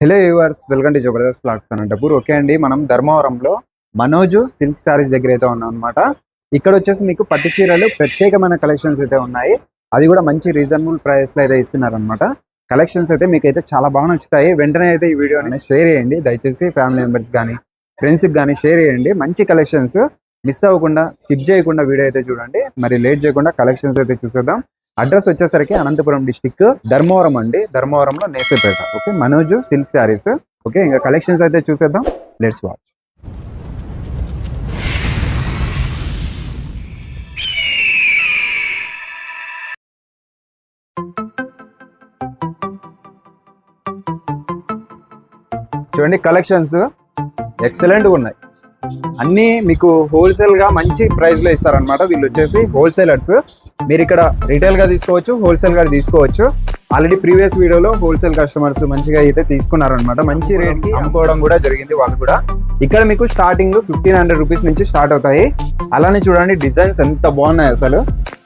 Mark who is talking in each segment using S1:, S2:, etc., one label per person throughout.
S1: Hello viewers, welcome to Jabardast blogs Anantapur. Okay అండి, మనం ధర్మవరంలో మనోజు సిల్క్ శారీస్ దగ్గర అయితే ఉన్నాం అనమాట. ఇక్కడ వచ్చేసి మీకు పట్టు చీరలు ప్రత్యేకమైన కలెక్షన్స్ అయితే ఉన్నాయి. అది కూడా మంచి రీజనబుల్ ప్రైస్ లో అయితే ఇస్తున్నారు అనమాట. కలెక్షన్స్ అయితే మీకు అయితే చాలా బాగా నచ్చుతాయి. వెంటనే అయితే ఈ వీడియోని షేర్ చేయండి దయచేసి. ఫ్యామిలీ మెంబర్స్ కానీ ఫ్రెండ్స్కి కానీ షేర్ చేయండి. మంచి కలెక్షన్స్ మిస్ అవ్వకుండా స్కిప్ చేయకుండా వీడియో అయితే చూడండి. మరి లేట్ చేయకుండా కలెక్షన్స్ అయితే చూసేద్దాం. అడ్రస్ వచ్చేసరికి అనంతపురం డిస్టిక్ ధర్మవరం అండి. ధర్మవరంలో Nesepeta. Okay, Manoj silk saris. Okay, ఇంకా కలెక్షన్స్ అయితే చూసేద్దాం. Let's watch. చూడండి, కలెక్షన్స్ ఎక్సలెంట్గా ఉన్నాయి. అన్నీ మీకు హోల్సేల్ గా మంచి ప్రైస్ లో ఇస్తారనమాట. వీళ్ళు వచ్చేసి హోల్సేలర్స్. మీరు ఇక్కడ రీటైల్ గా తీసుకోవచ్చు, హోల్సేల్ గా తీసుకోవచ్చు. ఆల్రెడీ ప్రీవియస్ వీడియోలో హోల్సేల్ కస్టమర్స్ మంచిగా అయితే తీసుకున్నారనమాట. మంచి రేట్ కి అమ్ముకోవడం కూడా జరిగింది వాళ్ళు కూడా. ఇక్కడ మీకు స్టార్టింగ్ 1500 రూపీస్ నుంచి స్టార్ట్ అవుతాయి. అలానే చూడండి, డిజైన్స్ ఎంత బాగున్నాయి అసలు.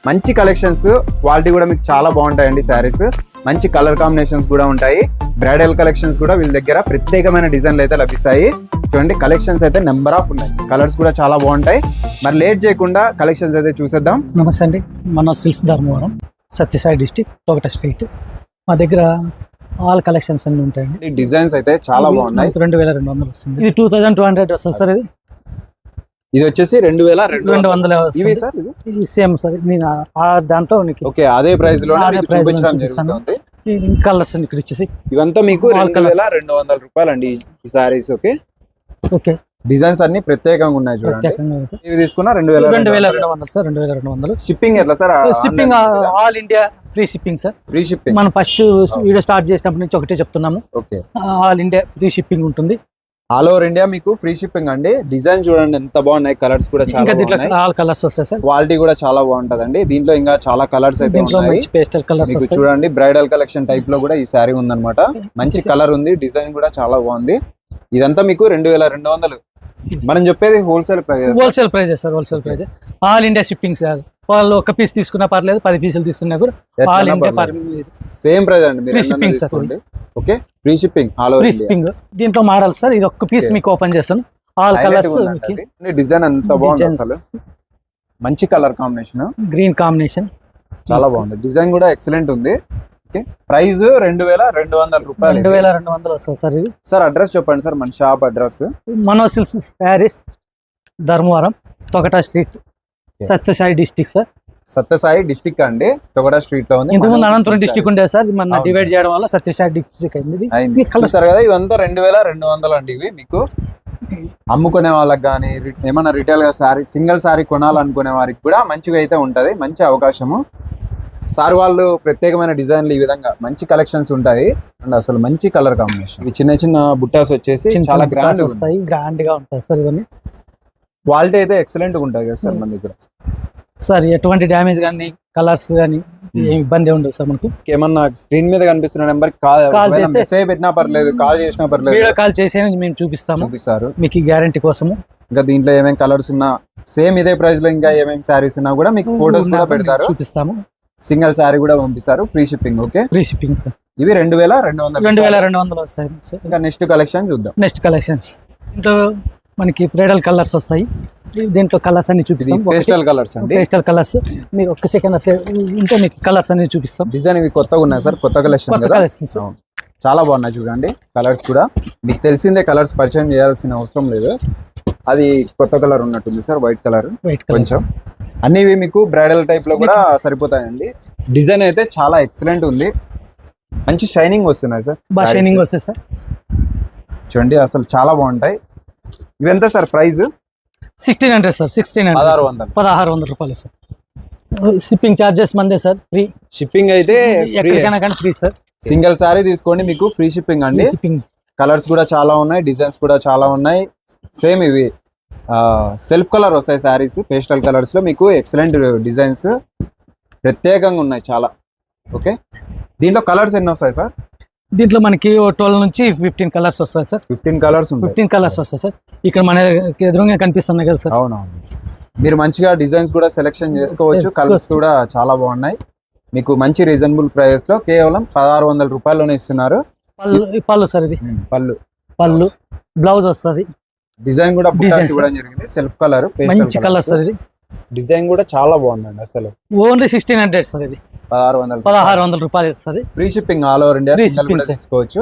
S1: మంచి కలెక్షన్స్, క్వాలిటీ కూడా మీకు చాలా బాగుంటాయండి. శారీస్ మంచి కలర్ కాంబినేషన్స్ కూడా ఉంటాయి. బ్రైడల్ కలెక్షన్స్ కూడా వీళ్ళ దగ్గర ప్రత్యేకమైన డిజైన్లు అయితే లభిస్తాయి. చూడండి, కలెక్షన్స్ అయితే నెంబర్ ఆఫ్ ఉన్నాయి. కలర్స్ కూడా చాలా బాగుంటాయి. మరి లేట్ చేయకుండా కలెక్షన్స్ అయితే చూసేద్దాం.
S2: నమస్తే అండి, మన silks Dharmavaram, Sathya Sai district, Togata street. మా దగ్గర ఆల్ కలెక్షన్స్ అన్ని ఉంటాయండి.
S1: డిజైన్స్ అయితే చాలా బాగున్నాయి.
S2: 2200 వస్తుంది. ఇది 2200 వస్తుంది సార్.
S1: ఇది వచ్చేసి 2200 ఇవి సార్.
S2: ఇది సేమ్ సార్. నేను దాంట్లో
S1: ఓకే, అదే ప్రైస్ లో చూపించడం జరుగుతుంది.
S2: కలర్స్ ఇక్కడ ఇచ్చేసి
S1: ఇవంతా మీకు 2200 రూపాయలు అండి ఈ సారీస్. ఓకే
S2: ఓకే,
S1: డిజైన్స్ అన్ని ప్రత్యేకంగా ఉన్నాయి. చూడండి, ఇవి తీసుకున్నా
S2: 2200 సార్. 2200.
S1: షిప్పింగ్ ఎట్లా sir?
S2: Shipping all India free shipping sir.
S1: Free shipping.
S2: మనం ఫస్ట్ వీడియో స్టార్ట్ చేసినప్పటి నుంచి ఒకటే చెప్తున్నాము.
S1: Okay,
S2: all India free shipping ఉంటుంది.
S1: ఆల్ ఓవర్ ఇండియా మీకు ఫ్రీ షిప్పింగ్ అండి. డిజైన్ చూడండి ఎంత బాగున్నాయి. కలర్స్ కూడా చాలా బాగున్నాయి.
S2: ఆల్ కలర్స్ వస్తాయి సార్.
S1: క్వాలిటీ కూడా చాలా బాగుంటదండి. దీంట్లో ఇంకా చాలా కలర్స్ అయితే ఉన్నాయి.
S2: పేస్టల్ కలర్స్
S1: మీకు చూడండి, బ్రైడల్ కలెక్షన్ టైప్ లో కూడా ఈ శారీ ఉందన్నమాట. మంచి కలర్ ఉంది, డిజైన్ కూడా చాలా బాగుంది. ఇదంతా మీకు 2200. మనం చెప్పేది wholesale price.
S2: Wholesale price sir. Wholesale price, all India shipping sir. వాళ్ళు ఒక పీస్ తీసుకున్నా పర్లేదు, 10 పీసులు తీసుకున్నా కూడా ఆల్ ఇండియా
S1: సేమ్ ప్రైస్ అండి.
S2: Free shipping sir.
S1: Okay, free shipping, all over
S2: shipping. దీంట్లో మోడల్ సార్, ఇది ఒక్క పీస్ మీకు ఓపెన్ చేస్తాను. All colours.
S1: డిజైన్ ఎంత బాగుంది అసలు. మంచి కలర్ కాంబినేషన్,
S2: గ్రీన్ కాంబినేషన్
S1: చాలా బాగుంది. డిజైన్ కూడా ఎక్సలెంట్ ఉంది. ప్రైస్ 2200 రూపాయలు.
S2: 2200 వస్తుంది సార్. ఇది
S1: సార్ అడ్రస్ చెప్పండి సార్, మన shop address.
S2: Manoj silks sarees, Dharmavaram, Togata street, Sathya Sai district sir.
S1: Sathya Sai district అండి, తొగట స్ట్రీట్ లో ఉంది.
S2: ఇంతకుముందు అనంతపురం డిస్టిక్ ఉండే సార్, మన డివైడ్ చేయడం వల్ల సత్యసాయి డిస్టిక్ అయింది.
S1: చూసారు కదా, ఇవంతా 2200 అండి. ఇవి మీకు అమ్ముకునే వాళ్ళకి కానీ ఏమన్నా రిటైల్ గా శారీ, సింగిల్ శారీ కొనాలనుకునే వారికి కూడా మంచిగా అయితే ఉంటది. మంచి అవకాశము. సార్ వాళ్ళు ప్రత్యేకమైన డిజైన్లు ఈ విధంగా మంచి కలెక్షన్స్ ఉంటాయి. అండ్ అసలు మంచి కలర్ కాంబినేషన్. చిన్న చిన్న బుట్టాస్ వచ్చేసి చాలా గ్రాండ్
S2: వస్తాయి, గ్రాండ్ గా ఉంటాయి సార్. ఇవన్నీ
S1: క్వాలిటీ అయితే ఎక్సలెంట్ గా ఉంటాయి కదా సార్ మన దగ్గర.
S2: సార్ ఎటువంటి డ్యామేజ్ కానీ కలర్స్ కానీ ఏం ఇబ్బంది ఉండదు సార్. మనకు
S1: ఏమన్నా స్క్రీన్ మీద కనిపిస్తున్న నెంబర్ కాల్ చేస్తే పెట్టినా పర్లేదు, కాల్ చేసినా పర్లేదు,
S2: వీడియో కాల్ చేసి మేము చూపిస్తారు మీకు గ్యారంటీ కోసము.
S1: ఇంకా దీంట్లో ఏమేమి కలర్స్ ఉన్నా సేమ్ ఇదే ప్రైస్ లో ఇంకా ఏమేమి శారీస్ ఉన్నా కూడా మీకు ఫోటోస్ కూడా పెడతారు, చూపిస్తాము. సింగిల్ శారీ కూడా పంపిస్తారు, free shipping. Okay,
S2: free shipping sir.
S1: ఇవి 2200
S2: వస్తాయి సార్.
S1: ఇంకా నెక్స్ట్ కలెక్షన్ చూద్దాం.
S2: నెక్స్ట్ కలెక్షన్స్ దీంట్లో మనకి బ్రైడల్ కలర్స్ వస్తాయి. దీంట్లో కలర్స్ అన్ని చూపిస్తాం.
S1: పేస్టల్ కలర్స్ అండి.
S2: Pastel colours. మీరు ఒక్క సెకండ్ ఇంకా మీకు కలర్స్ అన్ని చూపిస్తాం.
S1: డిజైన్ ఇవి కొత్తగా ఉన్నాయి సార్, కొత్త కలెక్షన్ కదా. చాలా బాగున్నాయి చూడండి. కలర్స్ కూడా మీకు తెలిసిందే, కలర్స్ పరిచయం చేయాల్సిన అవసరం లేదు. అది కొత్త కలర్ ఉన్నట్టుంది సార్, వైట్ కలర్ కొంచెం. అన్ని మీకు బ్రైడల్ టైప్ లో కూడా సరిపోతాయండి. డిజైన్ అయితే చాలా ఎక్సలెంట్ ఉంది. మంచి షైనింగ్ వస్తున్నాయి సార్.
S2: షైనింగ్ వస్తాయి సార్.
S1: చూడండి, అసలు చాలా బాగుంటాయి. ఇవెంత సార్ ప్రైస్?
S2: 1600 సార్. 1600 రూపాయలు సార్. షిప్పింగ్ చార్జెస్ మందే సార్. ఫ్రీ
S1: షిప్పింగ్ అయితే
S2: ఎక్కడికైనా కానీ ఫ్రీ సార్.
S1: సింగిల్ సారీ తీసుకోండి, మీకు ఫ్రీ షిప్పింగ్ అండి. కలర్స్ కూడా చాలా ఉన్నాయి, డిజైన్స్ కూడా చాలా ఉన్నాయి. సేమ్ ఇవి సెల్ఫ్ కలర్ వస్తాయి శారీస్. పేస్టల్ కలర్స్ లో మీకు ఎక్సలెంట్ డిజైన్స్ ప్రత్యేకంగా ఉన్నాయి చాలా. ఓకే, దీంట్లో కలర్స్ ఎన్ని వస్తాయి సార్?
S2: దీంట్లో మనకి 12 నుంచి 15 కలర్స్ వస్తాయి సార్.
S1: 15 కలర్స్
S2: 15 కలర్స్ వస్తాయి సార్. ఇక్కడ మన ఎదురుగా కనిపిస్తున్నాయి కదా సార్.
S1: అవునవును, మీరు మంచిగా డిజైన్స్ కూడా సెలెక్షన్ చేసుకోవచ్చు. కలర్స్ కూడా చాలా బాగున్నాయి. మీకు మంచి రీజనబుల్ ప్రైస్ లో కేవలం 1600 రూపాయల్లోనే ఇస్తున్నారు.
S2: పళ్ళు సార్ ఇది
S1: పళ్ళు
S2: పళ్ళు బ్లౌజ్ వస్తుంది.
S1: డిజైన్ కూడా బుట్టాస్
S2: Design,
S1: ఇవ్వడం జరిగింది. సెల్ఫ్ కలర్,
S2: మంచి కలర్ సార్ ఇది.
S1: డిజైన్ కూడా చాలా బాగుందండి. అసలు
S2: ఓన్లీ 1600 సార్ ఇది. 1600 రూపాయలు ఇస్తుంది.
S1: Free shipping all over India.
S2: Free
S1: single
S2: shipping,
S1: కూడా
S2: sir.
S1: తీసుకోవచ్చు.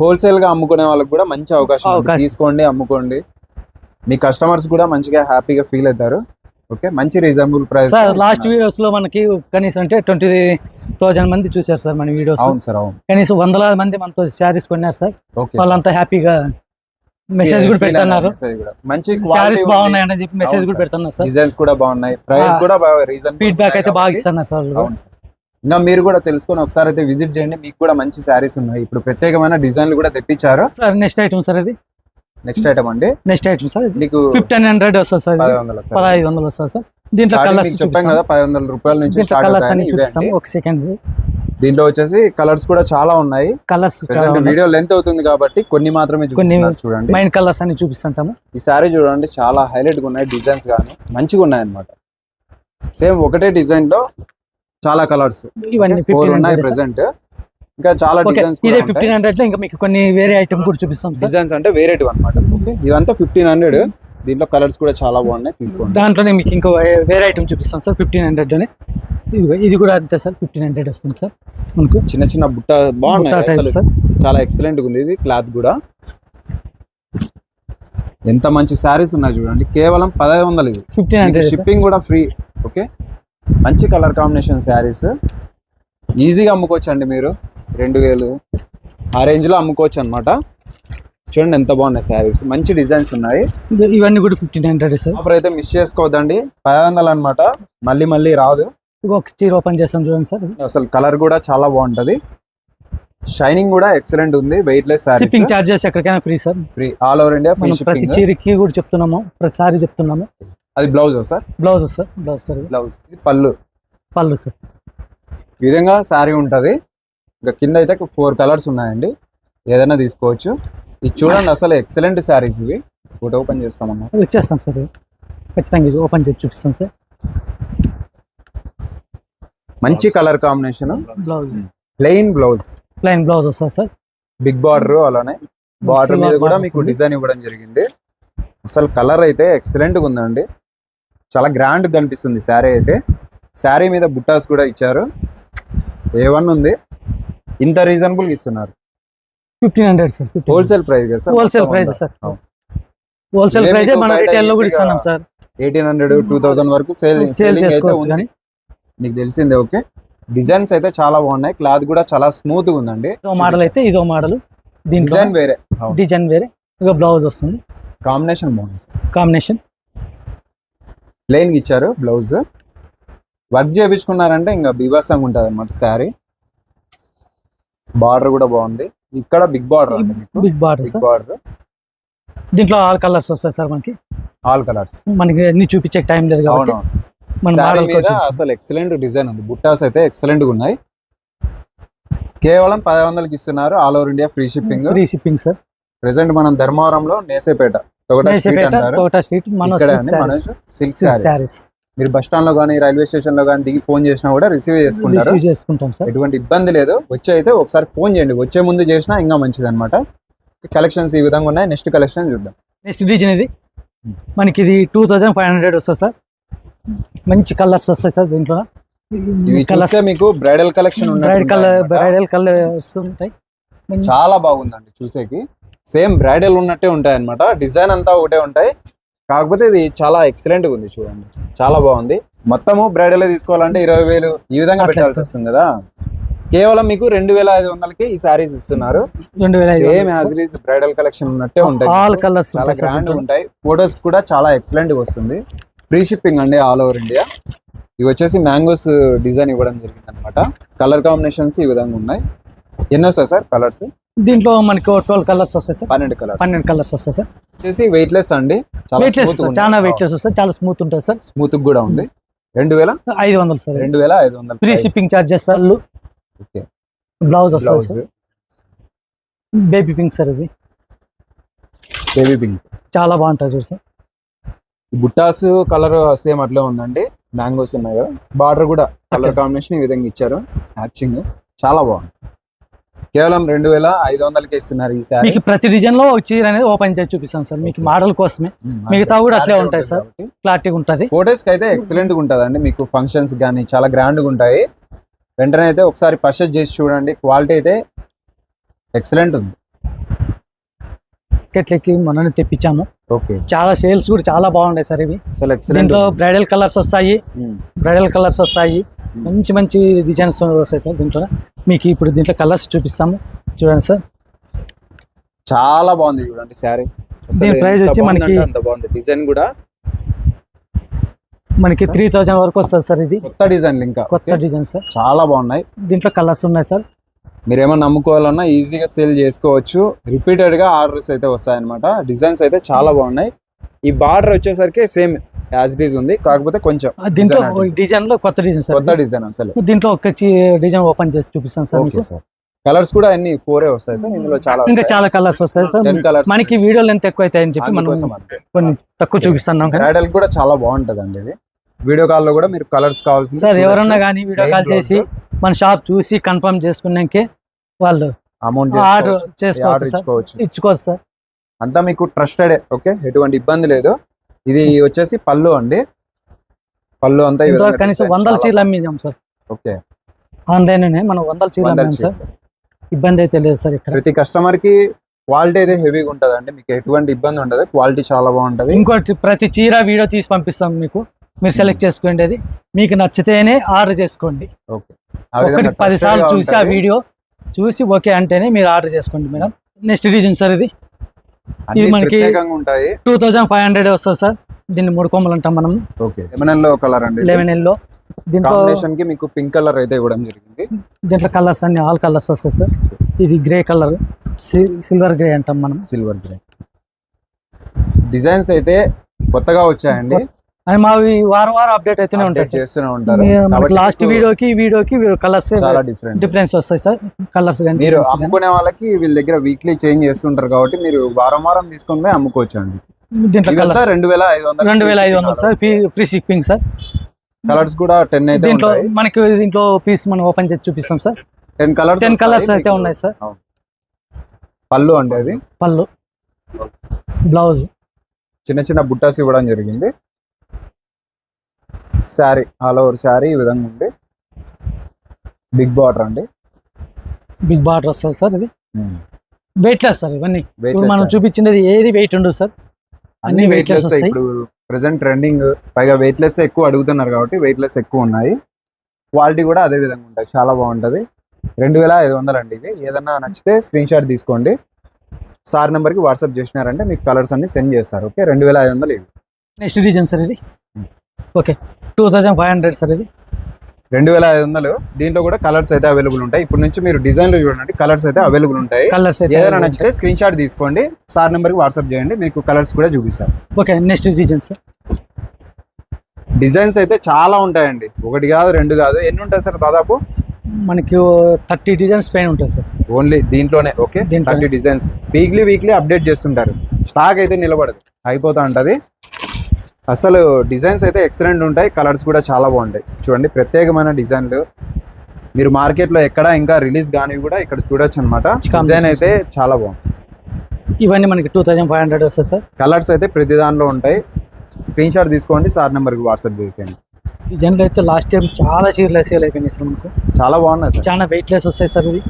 S1: హోల్సేల్ గా అమ్ముకునే వాళ్ళకి కూడా మంచి అవకాశం ఉంది.
S2: అవకాశం.
S1: తీసుకోండి, అమ్ముకోండి. మీ కస్టమర్స్ కూడా మంచిగా హ్యాపీగా ఫీల్ అవుతారు. ఓకే, మంచి reasonable price.
S2: Sir last videos లో మనకి కనీసం అంటే 20,000 మంది చూసారు సార్ మన వీడియోస్.
S1: అవును సార్, అవును.
S2: కనీసం వందలాది మంది మనతో శారీస్ కొన్నారు సార్.
S1: ఓకే,
S2: వాళ్ళంతా హ్యాపీగా మెసేజ్ కూడా పెడుతున్నారు.
S1: మంచి
S2: శారీస్ బాగున్నాయని చెప్పి మెసేజ్ కూడా పెడుతున్నారు సార్.
S1: డిజైన్స్ కూడా బాగున్నాయి, ప్రైస్ కూడా బాగా రీజన్.
S2: ఫీడ్బ్యాక్ అయితే బాగా ఇస్తున్నారు సార్.
S1: అవును సార్. ఇంకా మీరు కూడా తెలుసుకొని ఒకసారి అయితే విజిట్ చేయండి. మీకు కూడా మంచి శారీస్ ఉన్నాయి. ఇప్పుడు ప్రత్యేకమైన డిజైన్లు కూడా తెప్పించారు.
S2: సార్ నెక్స్ట్ ఐటమ్ సార్ ఇది.
S1: నెక్స్ట్ ఐటమ్ అండి,
S2: నెక్స్ట్ ఐటమ్ సార్ ఇది
S1: మీకు
S2: 1500 వస్తుంది సార్.
S1: 1500
S2: వస్తుంది సార్. దీంట్లో కలర్స్
S1: చెప్పాం కదా, 1500 రూపాయల నుంచి
S2: దీంట్లో
S1: స్టార్ట్
S2: కలర్స్ అన్ని
S1: అవుతాయి.
S2: చూపిస్తాం ఒక సెకండ్.
S1: దీంట్లో వచ్చేసి కలర్స్ కూడా చాలా ఉన్నాయి.
S2: కలర్స్
S1: వీడియో లెంత్ అవుతుంది కాబట్టి కొన్ని మాత్రమే చూపిస్తున్నారు. చూడండి,
S2: మైన్ కలర్స్ అన్ని చూపిస్తుంటాము.
S1: ఈ సారీ చూడండి, చాలా హైలైట్ గా ఉన్నాయి. డిజైన్స్ గానీ మంచిగా ఉన్నాయి అన్నమాట. సేమ్ ఒకటే డిజైన్ లో చాలా కలర్స్
S2: ఇవన్నీ
S1: 4 ఉన్నాయి
S2: 1500
S1: ప్రెసెంట్. ఇంకా చాలా డిజైన్స్
S2: ఇదే 1500 లో ఇంకా మీకు కొన్ని వేరే ఐటమ్ కూడా చూపిస్తాం సార్.
S1: డిజైన్స్ అంటే వేరేటివి అన్నమాట. ఇదంతా 1500. దీంట్లో కలర్స్ కూడా చాలా బాగున్నాయి, తీసుకోండి.
S2: దాంట్లోనే మీకు ఇంకో వేరే ఐటమ్ చూపిస్తాం సార్ 1500 లోనే. ఇది కూడా అంతే సార్, 1500 వస్తుంది సార్ మనకు.
S1: చిన్న చిన్న బుట్ట బాగున్నాయి
S2: బుట్ట type
S1: అసలు.
S2: సార్.
S1: చాలా ఎక్సలెంట్ గా ఉంది. ఇది క్లాత్ కూడా ఎంత మంచి శారీస్ ఉన్నాయి చూడండి. కేవలం 1500 ఇది.
S2: 1500 సార్.
S1: షిప్పింగ్ కూడా ఫ్రీ. ఓకే, మంచి కలర్ కాంబినేషన్ శారీస్ ఈజీగా అమ్ముకోవచ్చు అండి. మీరు 2000 ఆ రేంజ్ లో అమ్ముకోవచ్చు అన్నమాట. చూడండి ఎంత బాగున్నాయి శారీస్, మంచి డిజైన్స్ ఉన్నాయి.
S2: ఇవన్నీ కూడా 1500 సార్.
S1: ఆఫర్ అయితే మిస్ చేసుకోవద్దండి. 1500 అన్నమాట, మళ్ళీ మళ్ళీ రాదు.
S2: ఒక చీర ఓపెన్ చేస్తాం చూడండి సార్.
S1: అసలు కలర్ కూడా చాలా బాగుంటది. షైనింగ్ కూడా ఎక్సలెంట్ ఉంది. Weightless saris.
S2: Shipping charges ఎక్కడికైనా free sir.
S1: Free all over India. Free
S2: మనం ప్రతి
S1: షిప్పింగ్.
S2: చీరకి కూడా చెప్తున్నాము, ప్రతిసారి చెప్తున్నాము.
S1: అది blouse sir.
S2: Blouse sir. Blouse sir.
S1: Blouse. ఇది పళ్ళు.
S2: పళ్ళు సార్.
S1: ఈ విధంగా శారీ ఉంటది. ఇంకా కింద అయితే 4 కలర్స్ ఉన్నాయండి, ఏదైనా తీసుకోవచ్చు. ఇది చూడండి, అసలు ఎక్సలెంట్ శారీస్ ఇవి. ఒకటి ఓపెన్ చేస్తామన్నా,
S2: వచ్చేస్తాం సార్. ఖచ్చితంగా ఇది ఓపెన్ చేసి చూపిస్తాం సార్.
S1: మంచి colour combination.
S2: Blouse
S1: plain blouse,
S2: plain blouse వస్తుంది సార్.
S1: Big border. అలానే బార్డర్ మీద కూడా మీకు డిజైన్ ఇవ్వడం జరిగింది. అసలు కలర్ అయితే ఎక్సలెంట్ గా ఉందండి. చాలా గ్రాండ్ కనిపిస్తుంది శారీ అయితే. శారీ మీద బుట్టాస్ కూడా ఇచ్చారు. A1 ఉంది. ఇంత రీజనబుల్ ఇస్తున్నారు.
S2: 1500 సార్.
S1: హోల్సేల్ ప్రైస్ కదా sir?
S2: Wholesale price sir. Wholesale price మనం రిటైల్ లో కూడా ఇస్తున్నాం సార్.
S1: 1800 2000 వరకు సేల్ అయితే
S2: చేసుకోవచ్చు
S1: ఉంది.
S2: కానీ
S1: మీకు తెలిసిందే. ఓకే, డిజైన్స్ అయితే చాలా బాగున్నాయి. క్లాత్ కూడా చాలా స్మూత్ గా ఉందండి.
S2: ఇదో మోడల్ అయితే ఇదో మోడల్. దీంట్లో
S1: డిజైన్ వేరే,
S2: డిజైన్ వేరే. ఇక బ్లౌజ్ వస్తుంది.
S1: కాంబినేషన్ బాగుంది.
S2: కాంబినేషన్
S1: ప్లెయిన్ ఇచ్చారు. బ్లౌజ్ వర్క్ చేయించుకున్నారంటే ఇంకా బీభత్సంగా ఉంటుంది అన్నమాట శారీ. బార్డర్ కూడా బాగుంది. ఇక్కడ బిగ్ బార్డర్ అండి మీకు.
S2: Big border
S1: big
S2: sir.
S1: Border.
S2: దీంట్లో ఆల్ కలర్స్ వస్తాయి సార్ మనకి.
S1: All colours.
S2: మనకి అన్ని చూపించే టైం లేదు కాబట్టి
S1: అవునవును.
S2: మన
S1: శారీ
S2: మోడల్
S1: మీద అసలు ఎక్సలెంట్ డిజైన్ ఉంది. బుట్టాస్ అయితే ఎక్సలెంట్ గా ఉన్నాయి. కేవలం 1500కి ఇస్తున్నారు. All over India free shipping.
S2: Free shipping sir.
S1: Present మనం ధర్మవరంలో నేసేపేట తోట స్ట్రీట్ అంటారు.
S2: తోట స్ట్రీట్.
S1: సిల్క్
S2: సారీస్
S1: శారీస్. మీరు బస్ స్టాండ్ లో కానీ రైల్వే స్టేషన్ లో కానీ దిగి ఫోన్ చేసినా కూడా రిసీవ్ చేసుకుంటారు.
S2: రిసీవ్ చేసుకుంటాం సార్.
S1: ఎటువంటి ఇబ్బంది లేదు. వచ్చి అయితే ఒకసారి ఫోన్ చేయండి. వచ్చే ముందు చేసినా ఇంకా మంచిది అనమాట. కలెక్షన్స్ ఈ విధంగా ఉన్నాయి. నెక్స్ట్ కలెక్షన్ చూద్దాం.
S2: నెక్స్ట్ డిజైన్ ఇది మనకి. ఇది 2500 వస్తుంది సార్. మంచి కలర్స్ వస్తాయి సార్ దీంట్లో.
S1: ఇవి చూస్తే మీకు బ్రైడల్ కలెక్షన్
S2: బ్రైడల్ కలర్స్ ఉంటాయి.
S1: చాలా బాగుందండి చూసేకి. సేమ్ బ్రైడల్ ఉన్నట్టే ఉంటాయి అన్నమాట. డిజైన్ అంతా ఒకటే ఉంటాయి. కాకపోతే ఇది చాలా ఎక్సలెంట్ గా ఉంది. చూడండి, చాలా బాగుంది. మొత్తము బ్రైడల్ తీసుకోవాలంటే 20,000 ఈ విధంగా పెట్టాల్సి వస్తుంది కదా. కేవలం మీకు 2500కి ఈ సారీస్ ఇస్తున్నారు.
S2: 2500
S1: సేమ్ యాజ్ బ్రైడల్ కలెక్షన్ ఉన్నట్టే ఉంటాయి.
S2: ఆల్ కలర్స్
S1: చాలా గ్రాండ్ ఉంటాయి. ఫోటోస్ కూడా చాలా ఎక్సలెంట్ గా వస్తుంది. ఫ్రీ షిప్పింగ్ అండి ఆల్ ఓవర్ ఇండియా. ఇవి వచ్చేసి మ్యాంగోస్ డిజైన్ ఇవ్వడం జరిగింది అనమాట. కలర్ కాంబినేషన్స్ ఈ విధంగా ఉన్నాయి. ఎన్ని వస్తాయి సార్ కలర్స్?
S2: దీంట్లో మనకి 12 కలర్స్ వస్తాయి సార్.
S1: 12 కలర్స్.
S2: 12 కలర్స్ వస్తాయి సార్.
S1: వచ్చేసి వెయిట్ లెస్ అండి.
S2: చాలా వెయిట్ లెస్ వస్తాయి. చాలా స్మూత్ ఉంటుంది సార్.
S1: స్మూత్ కూడా ఉంది. 2500
S2: sir.
S1: 2500
S2: free shipping charges sir.
S1: Okay.
S2: Blouse వస్తుంది సార్. Baby pink sir. ఇది
S1: బేబీ పింక్
S2: చాలా బాగుంటుంది చూడు సార్.
S1: బుట్టాస్ కలర్ సేమ్ అట్లే ఉందండి. మ్యాంగోస్ ఉన్నాయి కదా. బార్డర్ కూడా కలర్ కాంబినేషన్ ఈ విధంగా ఇచ్చారు. మ్యాచింగ్ చాలా బాగుంది. కేవలం 2500కి ఇస్తున్నారు ఈ శారీ.
S2: మీకు ప్రతి డిజైన్ లో ఒక చీర అనేది ఓపెన్ చేసి చూపిస్తాను సార్, మీకు మోడల్ కోసమే. మిగతా కూడా అట్లే ఉంటాయి సార్, క్లారిటీగా ఉంటుంది.
S1: ఫోటోస్ కి అయితే ఎక్సలెంట్ గా ఉంటదండి, మీకు ఫంక్షన్స్ కానీ చాలా గ్రాండ్ గా ఉంటాయి. వెంటనే అయితే ఒకసారి పర్చేస్ చేసి చూడండి, క్వాలిటీ అయితే ఎక్సలెంట్ ఉంది.
S2: మార్కెట్లకి మొన్న తెప్పించాము,
S1: ఓకే.
S2: చాలా సేల్స్ కూడా చాలా బాగుంటాయి సార్ ఇవి.
S1: అసలు ఎక్సలెంట్.
S2: దీంట్లో బ్రైడల్ కలర్స్ వస్తాయి, మంచి మంచి డిజైన్స్ వస్తాయి సార్ దీంట్లో. మీకు ఇప్పుడు దీంట్లో కలర్స్ చూపిస్తాము, చూడండి సార్.
S1: చాలా బాగుంది చూడండి శారీ.
S2: దీని ప్రైస్ వచ్చి మనకి
S1: అంత బాగుంది, డిజైన్ కూడా
S2: మనకి 3000 వరకు వస్తుంది సార్. ఇది
S1: కొత్త డిజైన్, ఇంకా
S2: కొత్త డిజైన్ సార్,
S1: చాలా బాగున్నాయి.
S2: దీంట్లో కలర్స్ ఉన్నాయి సార్.
S1: మీరు ఏమన్నా నమ్ముకోవాలన్నా ఈజీగా సేల్ చేసుకోవచ్చు. రిపీటెడ్ గా ఆర్డర్స్ అయితే వస్తాయన్నమాట. డిజైన్స్ అయితే చాలా బాగున్నాయి. ఈ బార్డర్ వచ్చేసరికి సేమ్ యాజ్ ఇట్ ఈజ్ ఉంది, కాకపోతే కొంచెం
S2: దీంట్లో డిజైన్ లో కొత్త డిజైన్ సార్,
S1: కొత్త డిజైన్. అసలు
S2: దీంట్లో ఒక డిజైన్ ఓపెన్ చేసి చూపిస్తాను సార్.
S1: Okay sir. కలర్స్ కూడా అన్ని 4 వస్తాయి సార్, ఇందులో
S2: ఇంకా చాలా కలర్స్ వస్తాయి సార్.
S1: 10 కలర్స్.
S2: మనకి వీడియోలు ఎంత ఎక్కువ అవుతాయని చెప్పి మనం కొన్ని తక్కువ చూపిస్తున్నాం.
S1: బ్రైడల్ కూడా చాలా బాగుంటది అండి ఇది. వీడియో కాల్ లో కూడా మీరు కలర్స్ కావాల్సింది
S2: సార్, ఎవరన్నా కానీ వీడియో కాల్ చేసి మన షాప్ చూసి కన్ఫర్మ్ చేసుకున్నాకే వాళ్ళు
S1: అమౌంట్
S2: ఆర్డర్ చేసుకోవచ్చు, ఇచ్చుకోవచ్చు సార్.
S1: అంతా మీకు ట్రస్టెడ్. ఓకే, ఎటువంటి ఇబ్బంది లేదు. ఇది వచ్చేసి పళ్ళు అండి, పళ్ళు అంతా
S2: కనీసం 100 చీరలు అమ్మిదాం సార్.
S1: ఓకే,
S2: ఆన్లైన్ మనం 100 చీరలు అమ్మాం సార్, ఇబ్బంది అయితే లేదు సార్. ఇక్కడ
S1: ప్రతి కస్టమర్ కి క్వాలిటీ అయితే హెవీగా ఉంటది అండి, మీకు ఎటువంటి ఇబ్బంది ఉండదు. క్వాలిటీ చాలా బాగుంటది.
S2: ఇంకోటి, ప్రతి చీర వీడియో తీసి పంపిస్తాం మీకు, మీరు సెలెక్ట్ చేసుకోండి. అది మీకు నచ్చితేనే ఆర్డర్ చేసుకోండి.
S1: ఓకే,
S2: 10 సార్లు చూసి ఆ వీడియో చూసి ఓకే అంటేనే మీరు ఆర్డర్ చేసుకోండి మేడం. నెక్స్ట్ డిజైన్ సార్, ఇది మనకి 2500 వస్తుంది సార్. దీన్ని 3 కొమ్మలు అంటాం మనం.
S1: ఓకే, లెమన్ ఎల్లో కలర్ అండి,
S2: లెమన్ ఎల్లో. దీంట్లో
S1: కాంబినేషన్ కి మీకు పింక్ కలర్ అయితే ఇవ్వడం జరిగింది.
S2: దీంట్లో కలర్స్ అన్ని ఆల్ కలర్స్ వస్తాయి సార్. ఇది గ్రే కలర్, సిల్వర్ గ్రే అంటాం మనం.
S1: సిల్వర్ గ్రే డిజైన్స్ అయితే కొత్తగా వచ్చాయండి,
S2: అని మావి వారం అప్డేట్ అయితేనే ఉంటాయి,
S1: చేస్తూనే ఉంటారు.
S2: లాస్ట్ వీడియోకి కలర్స్
S1: చాలా
S2: డిఫరెన్స్ వస్తాయి సార్. కలర్స్
S1: మీరు అమ్ముకునే వాళ్ళకి వీళ్ళ దగ్గర వీక్లీ చేంజ్ చేస్తుంటారు కాబట్టి మీరు వారం తీసుకొని అమ్ముకోవచ్చు అండి.
S2: దీంట్లో
S1: 2500
S2: sir, free shipping sir.
S1: Colours కూడా 10 అయితే
S2: దీంట్లో మనకి దీంట్లో పీస్ మనం ఓపెన్ చేసి చూపిస్తాం సార్.
S1: 10
S2: కలర్స్ అయితే ఉన్నాయి సార్.
S1: పళ్ళు అండి, అది
S2: పళ్ళు. బ్లౌజ్
S1: చిన్న బుట్టాస్ ఇవ్వడం జరిగింది. శారీ ఆల్ ఓవర్ శారీ ఈ విధంగా ఉంది. బిగ్ బార్డర్ అండి,
S2: బిగ్ బార్డర్ వస్తుంది సార్. ఇది వెయిట్ లెస్ సార్. ఇవన్నీ మనం చూపించినది ఏది వెయిట్ ఉండదు సార్,
S1: అన్ని వెయిట్ లెస్. ఇప్పుడు ప్రెసెంట్ ట్రెండింగ్, పైగా వెయిట్ లెస్ ఎక్కువ అడుగుతున్నారు కాబట్టి వెయిట్ లెస్ ఎక్కువ ఉన్నాయి. క్వాలిటీ కూడా అదే విధంగా ఉంటాయి, చాలా బాగుంటది. 2500 అండి ఇవి. ఏదన్నా నచ్చితే స్క్రీన్ షాట్ తీసుకోండి, సార్ నెంబర్కి వాట్సాప్ చేసినారంటే మీకు కలర్స్ అన్ని సెండ్ చేస్తారు. ఓకే, 2500 ఇవి.
S2: నెక్స్ట్ డిజైన్ సార్, ఇది ఓకే 2500 సార్. ఇది
S1: 2500. దీంట్లో కూడా కలర్స్ అయితే అవైలబుల్ ఉంటాయి. ఇప్పుడు నుంచి మీరు డిజైన్లు చూడండి, కలర్స్ అయితే అవైలబుల్ ఉంటాయి.
S2: కలర్స్
S1: ఏదైనా నచ్చితే స్క్రీన్ షాట్ తీసుకోండి, సార్ నెంబర్కి వాట్సాప్ చేయండి, మీకు కలర్స్ కూడా చూపిస్తారు.
S2: Okay, next design sir.
S1: Designs అయితే చాలా ఉంటాయండి, 1 కాదు 2 కాదు. ఎన్ని ఉంటాయి సార్? దాదాపు
S2: మనకి 30 డిజైన్స్ పైన ఉంటాయి సార్
S1: ఓన్లీ దీంట్లోనే. Okay, 30 designs. వీక్లీ అప్డేట్ చేస్తుంటారు, స్టాక్ అయితే నిలబడదు, అయిపోతా ఉంటది. అసలు డిజైన్స్ అయితే ఎక్సలెంట్ ఉంటాయి, కలర్స్ కూడా చాలా బాగుంటాయి. చూడండి, ప్రత్యేకమైన డిజైన్లు మీరు మార్కెట్లో ఎక్కడ ఇంకా రిలీజ్ కానీ కూడా ఇక్కడ చూడొచ్చు అనమాట. డిజైన్ అయితే చాలా బాగుంది.
S2: ఇవన్నీ మనకి 2500 వస్తాయి సార్.
S1: కలర్స్ అయితే ప్రతి దాంట్లో ఉంటాయి. స్క్రీన్ షాట్ తీసుకోండి, సార్ నెంబర్కి వాట్సాప్ చేసేయండి.
S2: డిజైన్లు అయితే లాస్ట్ టైం చాలా చీరలు సేల్ అయిపోయినాయి సార్ మనకు.
S1: చాలా బాగున్నాయి సార్,
S2: చాలా వెయిట్ లెస్ వస్తాయి సార్. ఇది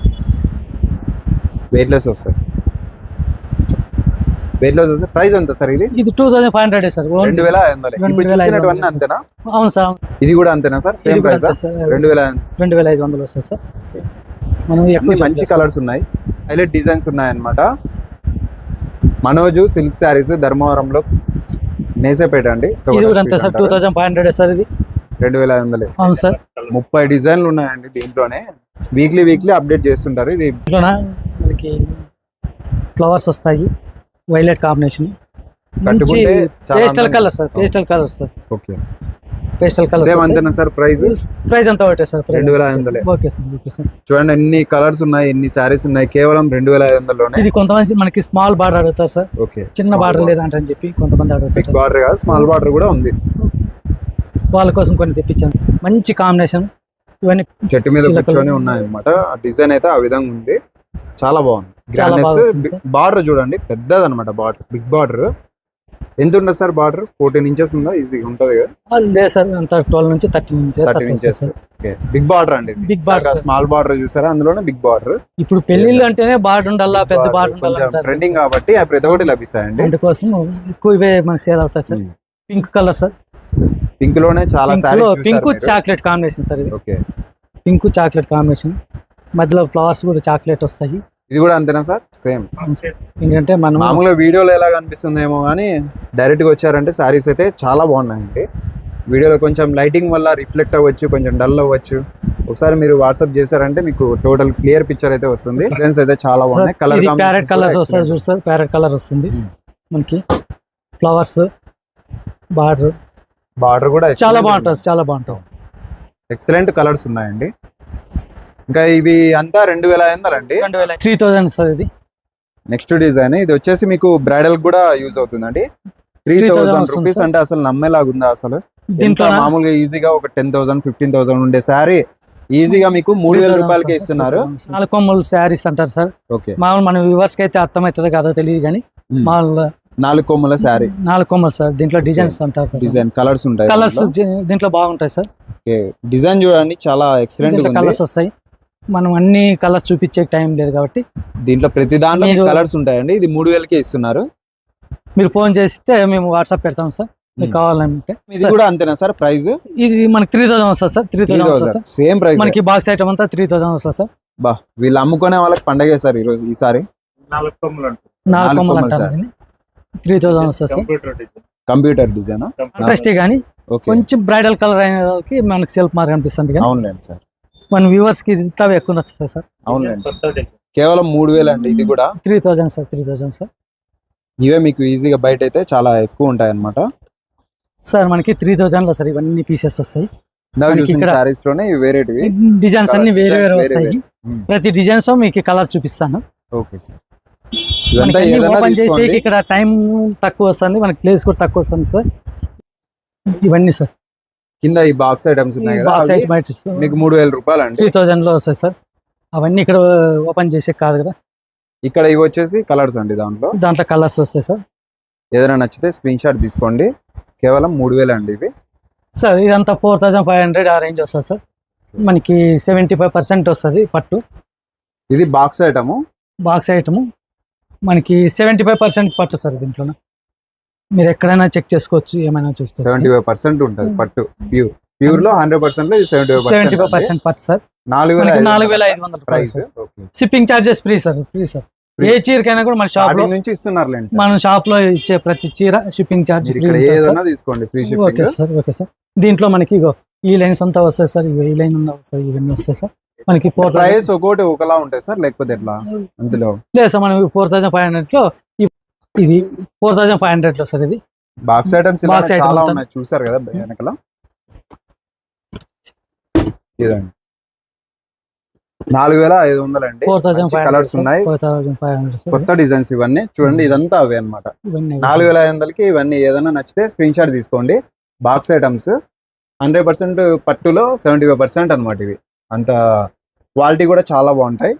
S1: వెయిట్ లెస్ వస్తాయి. వెయిట్ లెస్ వస్తాయి. ప్రైస్ ఎంత సార్ ఇది?
S2: ఇది 2500 సార్.
S1: 2500. ఇప్పుడు చూసినటువంటి అంతేనా?
S2: అవును సార్.
S1: ఇది కూడా అంతేనా సార్? సేమ్ ప్రైస్
S2: 2500 వస్తాయి సార్. మనం ఎక్కువ
S1: మంచి కలర్స్ ఉన్నాయి, హైలైట్ డిజైన్స్ ఉన్నాయి అన్నమాట. మనోజు సిల్క్ శారీస్, ధర్మవరంలో, నేసేపేట అండి.
S2: ఇది కూడా అంతే సార్, 2500 సార్. ఇది
S1: 2500.
S2: అవును సార్.
S1: 30 డిజైన్లు ఉన్నాయండి దీంట్లోనే. వీక్లీ అప్డేట్ చేస్తుంటారు. ఇది
S2: మనకి ఫ్లవర్స్ వస్తాయి, violet combination, pastel colour sir. Pastel colour sir.
S1: Okay,
S2: pastel colour.
S1: Same అంతేనా సార్? ప్రైస్
S2: అంతా ఒకటే sir,
S1: 2500.
S2: Okay sir. Okay sir.
S1: చూడండి, ఎన్ని కలర్స్ ఉన్నాయి, ఎన్ని శారీస్ ఉన్నాయి, కేవలం 2500లోనే.
S2: ఇది కొంతమంది మనకి స్మాల్ బార్డర్ అడుగుతారు సార్.
S1: ఓకే,
S2: చిన్న బార్డర్ లేదంటని చెప్పి కొంతమంది అడుగుతారు.
S1: బిగ్ బార్డర్ కాదు, స్మాల్ బార్డర్ కూడా ఉంది.
S2: వాళ్ళ కోసం కొన్ని తెప్పించాను, మంచి కాంబినేషన్. ఇవన్నీ
S1: చెట్టు మీద కూర్చొని ఉన్నాయి అన్నమాట. డిజైన్ అయితే ఆ విధంగా ఉంది. చాలా బాగుంది.
S2: చాలా బాగా వస్తుంది
S1: గ్రాండ్నెస్.
S2: సార్.
S1: బార్డర్ చూడండి, పెద్దది అనమాట బార్డర్, బిగ్ బార్డర్. ఎంత ఉంటుంది సార్ బార్డర్? 14 ఇంచెస్ ఉందా? ఈజీగా ఉంటుంది కదా.
S2: లేదు సార్, అంత 12 నుంచి 13 inches
S1: 13 inches. Okay, big border అండి.
S2: Big border.
S1: స్మాల్ బార్డర్ చూసారా, అందులోనే బిగ్ బార్డర్.
S2: ఇప్పుడు పెళ్లిళ్ళు అంటేనే బార్డర్ ఉండాలా, పెద్ద బార్డర్
S1: కొంచెం
S2: ఉండాలా
S1: ట్రెండింగ్ కాబట్టి ఆ ప్రతి ఒక్కటి లభిస్తాయండి.
S2: అందుకోసం ఎక్కువ ఇవే మనకి సేల్ అవుతాయి sir. Pink colour sir,
S1: pink లోనే చాలా
S2: పింక్ చాక్లెట్ కాంబినేషన్ సార్ ఇది.
S1: ఓకే,
S2: పింక్ చాక్లెట్ కాంబినేషన్, మధ్యలో ఫ్లవర్స్ కూడా చాక్లెట్ వస్తాయి.
S1: ఇది కూడా అంతేనా సార్? సేమ్.
S2: ఎందుకంటే మనం
S1: మామూలుగా వీడియోలో ఎలా కనిపిస్తుందేమో కానీ డైరెక్ట్ గా వచ్చారంటే సారీస్ అయితే చాలా బాగున్నాయండి. వీడియోలో కొంచెం లైటింగ్ వల్ల రిఫ్లెక్ట్ అవ్వచ్చు, కొంచెం డల్ అవ్వచ్చు. ఒకసారి మీరు వాట్సాప్ చేశారంటే మీకు టోటల్ క్లియర్ పిక్చర్ అయితే వస్తుంది. డిజైన్స్ అయితే చాలా బాగున్నాయి. కలర్
S2: ప్యారెట్ కలర్స్ వస్తాయి చూస్తారు, ప్యారెట్ కలర్ వస్తుంది మనకి. ఫ్లవర్స్, బార్డర్ కూడా చాలా బాగుంటుంది, చాలా బాగుంటుంది.
S1: ఎక్సలెంట్ కలర్స్ ఉన్నాయండి. ఇంకా ఇవి అంతా 2500 అండి.
S2: 3000 సార్ ఇది.
S1: నెక్స్ట్ డిజైన్ ఇది వచ్చేసి మీకు బ్రైడల్ కూడా యూజ్ అవుతుందండి. 3000 రూపీస్ అంటే అసలు నమ్మేలాగుందా అసలు? దీంట్లో మామూలుగా ఈజీగా ఒక 10,000 15,000 ఉండే శారీ ఈజీగా మీకు 3000 రూపాయలకి ఇస్తున్నారు.
S2: 4 కొమ్మలు శారీస్ అంటారు సార్.
S1: ఓకే,
S2: మామూలు మన వ్యూవర్స్ కి అయితే అర్థమవుతుందో కాదో తెలియదు కానీ మామూలు
S1: 4 కొమ్మల శారీ,
S2: 4 కొమ్మలు సార్. దీంట్లో డిజైన్స్ అంటారు,
S1: డిజైన్ కలర్స్ ఉంటాయి.
S2: కలర్స్ దీంట్లో బాగుంటాయి సార్.
S1: డిజైన్ చూడండి చాలా ఎక్సలెంట్ గా
S2: కలర్స్ వస్తాయి. మనం అన్ని కలర్స్ చూపించే టైం లేదు కాబట్టి
S1: దీంట్లో ప్రతి దాంట్లో కలర్స్ ఉంటాయండి. ఇది 3000కే ఇస్తున్నారు.
S2: మీరు ఫోన్ చేస్తే మేము వాట్సాప్ పెడతాం సార్, మీకు కావాలంటే.
S1: ఇది కూడా అంతేనా సార్ ప్రైస్?
S2: ఇది మనకి 3000 వస్తుంది సార్. 3000 వస్తుంది,
S1: సేమ్ ప్రైస్.
S2: మనకి బాక్స్ ఐటమ్ అంతా 3000 వస్తుంది సార్.
S1: బా, వీళ్ళు అమ్ముకునే వాళ్ళకి పండగే సార్ ఈసారి.
S2: 4 కొమ్మలు అంటారు, 3000 వస్తుంది సార్.
S1: కంప్యూటర్ డిజైన్
S2: ఇంట్రెస్ట్ కానీ కొంచెం బ్రైడల్ కలర్ అయిన వాళ్ళకి మనకి సెల్ఫ్ మార్క్ అనిపిస్తుంది కానీ
S1: అవునులేండి సార్,
S2: మన వ్యూవర్స్ కి ఇంత ఎక్కువ నచ్చుతాయి సార్.
S1: అవునులేండి. కేవలం 3000 అండి. ఇది కూడా
S2: 3000 సార్. 3000 సార్.
S1: ఇవే మీకు ఈజీగా బయట అయితే చాలా ఎక్కువ ఉంటాయి అన్నమాట
S2: సార్. మనకి 3000 లో సార్ ఇవన్నీ పీసెస్ వస్తాయి.
S1: సారీస్ లోనే వేరేటివి
S2: డిజైన్స్ అన్ని వేరే వేరే వస్తాయి. ప్రతి డిజైన్స్ మీకు కలర్ చూపిస్తాను.
S1: Okay sir. ఇదంతా
S2: ఓపెన్ చేసి ఇక్కడ టైం తక్కువ వస్తుంది, మనకి ప్లేస్ కూడా తక్కువ వస్తుంది సార్. ఇవన్నీ సార్
S1: కింద ఈ బాక్స్ ఐటమ్స్ ఉన్నాయి కదా, మీకు 3000 రూపాయలు అండి.
S2: 3000 లో వస్తాయి సార్. అవన్నీ ఇక్కడ ఓపెన్ చేసే కాదు కదా.
S1: ఇక్కడ ఇవి వచ్చేసి కలర్స్ అండి. దాంట్లో
S2: కలర్స్ వస్తాయి సార్.
S1: ఏదైనా నచ్చితే స్క్రీన్ షాట్ తీసుకోండి. కేవలం 3000 అండి ఇవి
S2: సార్. ఇదంతా 4500 ఆ రేంజ్ వస్తుంది సార్. మనకి 75% వస్తుంది పట్టు.
S1: ఇది బాక్స్ ఐటము.
S2: మనకి 75% పట్టు సార్. దీంట్లో మీరు ఎక్కడైనా చెక్ చేసుకోవచ్చు, ఏమైనా చూసుకోవచ్చు.
S1: 75% ఉంటుంది పట్టు. ప్యూర్ లో 100% లో
S2: 75% పట్టు సార్. 4500 price. Shipping charges free sir. ఏ చీరకైనా కూడా మన షాప్ లో
S1: నుంచి ఇస్తున్నారు.
S2: మన షాప్ లో ఇచ్చే ప్రతి చీర షిప్పింగ్ చార్జ్
S1: తీసుకోండి, ఫ్రీ షిప్పింగ్.
S2: Okay sir. దీంట్లో మనకి ఈ లైన్స్ అంతా వస్తాయి సార్. ఈ లైన్ అంతా వస్తాయి, ఇవన్నీ వస్తాయి సార్. మనకి
S1: ప్రైస్ ఒకటి ఒకలా ఉంటాయి సార్, లేకపోతే ఎట్లా? అందులో
S2: లేదు సార్, మనం 4500 లో ఇది 4500 లో సార్. ఇది
S1: బాక్స్ ఐటమ్స్ చాలా ఉన్నాయి, చూసారు కదా వెనకాల. ఇదండి 4500 అండి. కలర్స్ ఉన్నాయి,
S2: 4500
S1: కొత్త డిజైన్స్ ఇవన్నీ చూడండి. ఇదంతా అవే అనమాట. 4500కి ఇవన్నీ ఏదైనా నచ్చితే స్క్రీన్ షాట్ తీసుకోండి. బాక్స్ ఐటమ్స్ 100% పట్టులో 75% అనమాట. ఇవి అంత క్వాలిటీ కూడా చాలా బాగుంటాయి.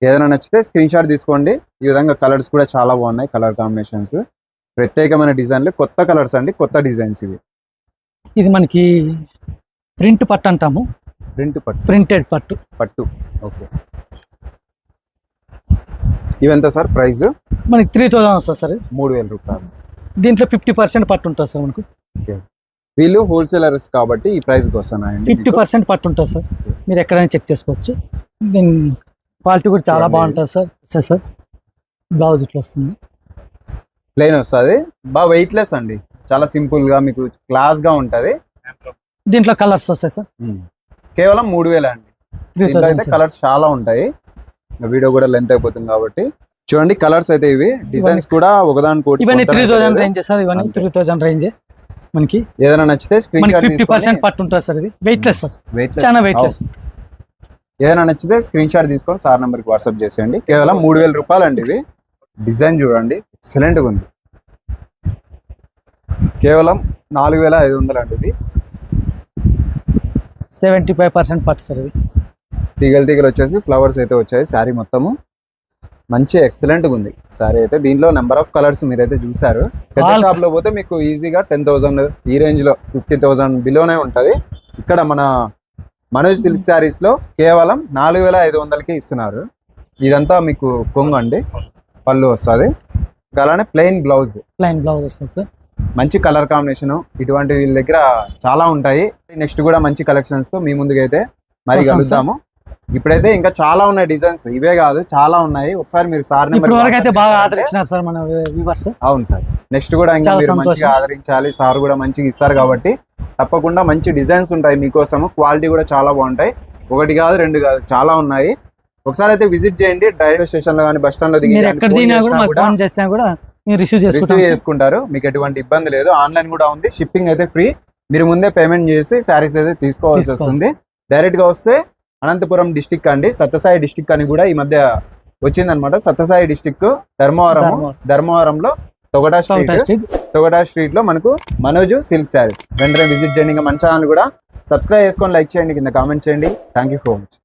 S1: ఏదైనా నచ్చితే స్క్రీన్ షాట్ తీసుకోండి. ఈ విధంగా కలర్స్ కూడా చాలా బాగున్నాయి. కలర్ కాంబినేషన్స్, ప్రత్యేకమైన డిజైన్లు, కొత్త కలర్స్ అండి, కొత్త డిజైన్స్ ఇవి.
S2: ఇది మనకి ప్రింట్ పట్టు అంటాము. ప్రింటెడ్ పట్టు. ఓకే.
S1: ఇవెంత సార్ ప్రైస్?
S2: మనకి 3000 వస్తుంది సార్.
S1: 3000 రూపాయలు.
S2: దీంట్లో 50% పట్టు ఉంటుంది సార్ మనకు.
S1: వీళ్ళు హోల్సేలర్స్ కాబట్టి ఈ ప్రైస్కి వస్తున్నాయండి.
S2: 50% పట్టు ఉంటుంది సార్. మీరు ఎక్కడైనా చెక్ చేసుకోవచ్చు. దీని క్వాలిటీ కూడా చాలా బాగుంటుంది సార్. బ్లౌజ్ ఇట్లా వస్తుంది,
S1: ప్లెయిన్ వస్తుంది. బాగా వెయిట్లెస్ అండి, చాలా సింపుల్ గా మీకు క్లాస్ గా ఉంటది.
S2: దీంట్లో కలర్స్ వస్తాయి సార్.
S1: కేవలం 3000 అండి. దీంట్లో అయితే కలర్స్ చాలా ఉంటాయి. వీడియో కూడా లెంత్ అయిపోతుంది కాబట్టి చూడండి. కలర్స్ అయితే ఇవి, డిజైన్స్ కూడా ఒకదానికోటి.
S2: ఇవన్నీ 3000 రేంజ్ సార్. ఇవన్నీ 3000 రేంజ్. మనకి
S1: ఏదైనా నచ్చితే స్క్రీన్ షాట్
S2: 50% పట్టు ఉంటుంది సార్. ఇది వెయిట్లెస్ సార్, చాలా వెయిట్లెస్.
S1: ఏదైనా నచ్చితే స్క్రీన్ షాట్ తీసుకొని సార్ నెంబర్కి వాట్సాప్ చేసేయండి. కేవలం 3000 రూపాయలు అండి ఇవి. డిజైన్ చూడండి, ఎక్సలెంట్గా ఉంది. కేవలం 4500 అండి. ఇది
S2: 75% పట్టు సార్. ఇది
S1: తీగలు తీగలు వచ్చేసి ఫ్లవర్స్ అయితే వచ్చాయి శారీ మొత్తము. మంచి ఎక్సలెంట్గా ఉంది శారీ అయితే. దీంట్లో నెంబర్ ఆఫ్ కలర్స్ మీరైతే చూసారు. పెద్ద
S2: All-
S1: షాప్ లో పోతే మీకు ఈజీగా 10,000 ఈ రేంజ్ లో 50,000 బిలోనే ఉంటది. ఇక్కడ మన మనోజ్ సిల్క్ శారీస్ లో కేవలం 4,500కి ఇస్తున్నారు. ఇదంతా మీకు కొంగు అండి, పళ్ళు వస్తుంది. అలానే ప్లెయిన్ బ్లౌజ్,
S2: ప్లైన్ బ్లౌజ్ వస్తుంది సార్.
S1: మంచి కలర్ కాంబినేషన్. ఇటువంటి వీళ్ళ దగ్గర చాలా ఉంటాయి. నెక్స్ట్ కూడా మంచి కలెక్షన్స్ తో మీ ముందుకైతే మరి
S2: వస్తాం
S1: కలుద్దాము. ఇప్పుడైతే ఇంకా చాలా ఉన్నాయి డిజైన్స్, ఇవే కాదు చాలా ఉన్నాయి. ఒకసారి మీరు సార్
S2: ఇప్పుడు వరకు అయితే బాగా ఆదరించినారు సార్ మన వ్యూవర్స్.
S1: అవును సార్, నెక్స్ట్ కూడా ఇంకా
S2: చాలా
S1: మీరు
S2: సంతోషం.
S1: మంచిగా ఆదరించాలి. సార్ కూడా మంచిగా ఇస్తారు కాబట్టి తప్పకుండా మంచి డిజైన్స్ ఉంటాయి మీకోసము. క్వాలిటీ కూడా చాలా బాగుంటాయి. ఒకటి కాదు రెండు కాదు చాలా ఉన్నాయి. ఒకసారి అయితే విజిట్ చేయండి. రైల్వే స్టేషన్ లో కానీ బస్ స్టాండ్ లో దిగి
S2: మీరు ఎక్కడ దిగినా కూడా మాకు ఫోన్ చేసినా కూడా మీరు రిసీవ్
S1: రిసీవ్ చేసుకుంటారు. మీకు ఎటువంటి ఇబ్బంది లేదు. ఆన్లైన్ కూడా ఉంది. షిప్పింగ్ అయితే ఫ్రీ. మీరు ముందే పేమెంట్ చేసి శారీస్ అయితే తీసుకోవాల్సి వస్తుంది. డైరెక్ట్ గా వస్తే అనంతపురం డిస్టిక్ అండి, సత్యసాయి డిస్టిక్ అని కూడా ఈ మధ్య వచ్చిందనమాట. సత్యసాయి డిస్టిక్ ధర్మవరంలో తొగటా స్ట్రీట్ లో మనకు మనోజ్ సిల్క్ శారీస్. వెంటనే విజిట్ చేయండి. ఇంకా మన ఛానల్ కూడా సబ్స్క్రైబ్ చేసుకొని లైక్ చేయండి, కింద కామెంట్ చేయండి. Thank you so much.